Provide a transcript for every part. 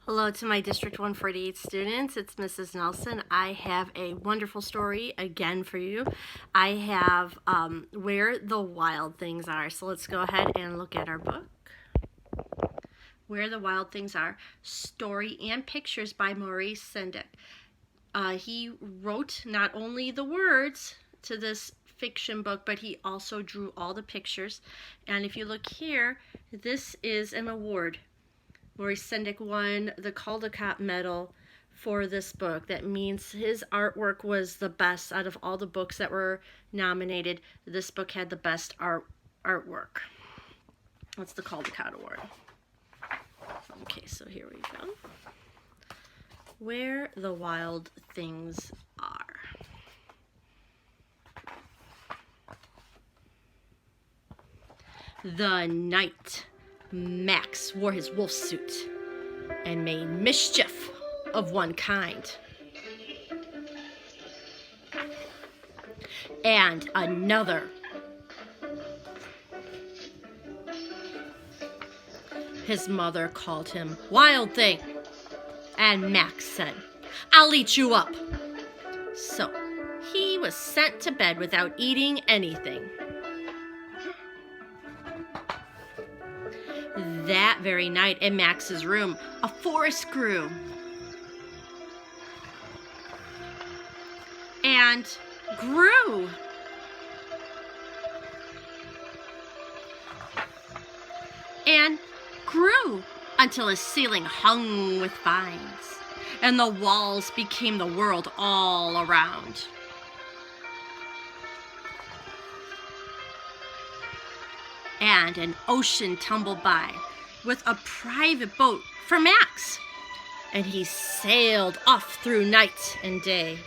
Hello to my District 148 students. It's Mrs. Nelson. I have a wonderful story again for you. I have Where the Wild Things Are. So let's go ahead and look at our book. Where the Wild Things Are, story and pictures by Maurice Sendak. He wrote not only the words to this fiction book, but he also drew all the pictures. And if you look here, this is an award. Maurice Sendak won the Caldecott Medal for this book. That means his artwork was the best out of all the books that were nominated. This book had the best artwork. That's the Caldecott Award. Okay, so here we go. Where the Wild Things Are. The night Max wore his wolf suit and made mischief of one kind and another. His mother called him Wild Thing, and Max said, "I'll eat you up." So he was sent to bed without eating anything. That very night in Max's room, a forest grew. And grew. And grew until his ceiling hung with vines, and the walls became the world all around. And an ocean tumbled by with a private boat for Max, and he sailed off through night and day.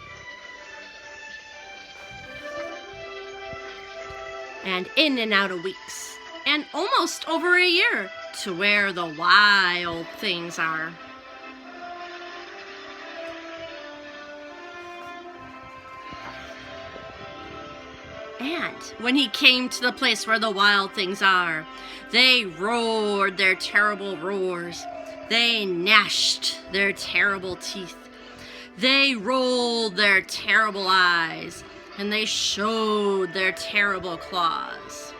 And in and out of weeks, and almost over a year, to where the wild things are. And when he came to the place where the wild things are, they roared their terrible roars. They gnashed their terrible teeth. They rolled their terrible eyes, and they showed their terrible claws.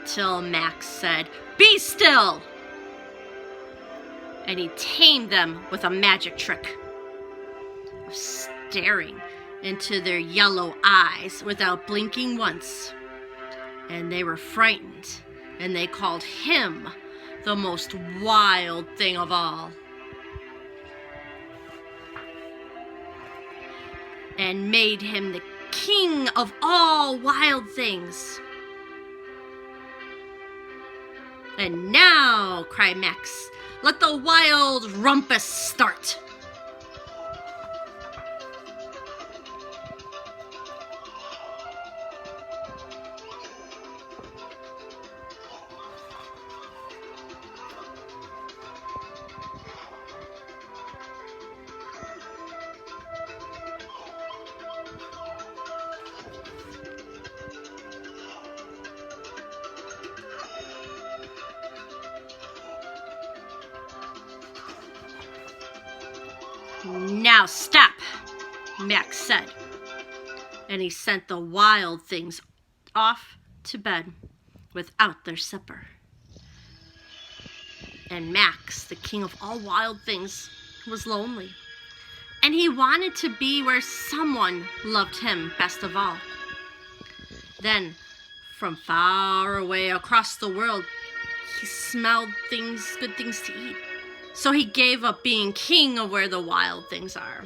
Till Max said, "Be still!" And he tamed them with a magic trick of staring into their yellow eyes without blinking once. And they were frightened, and they called him the most wild thing of all. And made him the king of all wild things. "And now," cried Max, "let the wild rumpus start." "Now stop," Max said, and he sent the wild things off to bed without their supper. And Max, the king of all wild things, was lonely, and he wanted to be where someone loved him best of all. Then, from far away across the world, he smelled good things to eat. So he gave up being king of where the wild things are.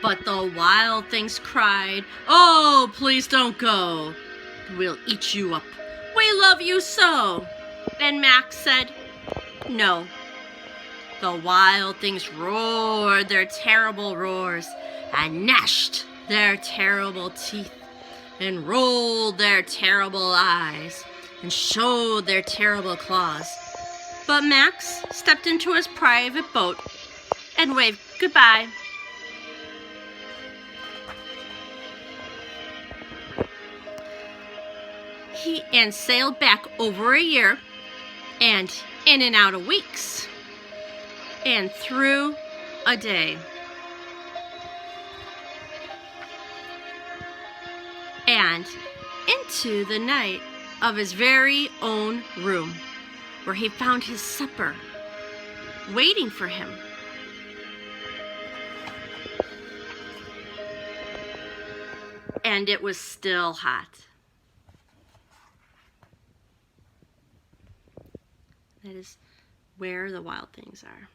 But the wild things cried, "Oh, please don't go. We'll eat you up. We love you so." And Max said, "No." The wild things roared their terrible roars and gnashed their terrible teeth and rolled their terrible eyes and showed their terrible claws. But Max stepped into his private boat and waved goodbye. and sailed back over a year, and in and out of weeks, and through a day, and into the night of his very own room, where he found his supper waiting for him. And it was still hot. That is where the wild things are.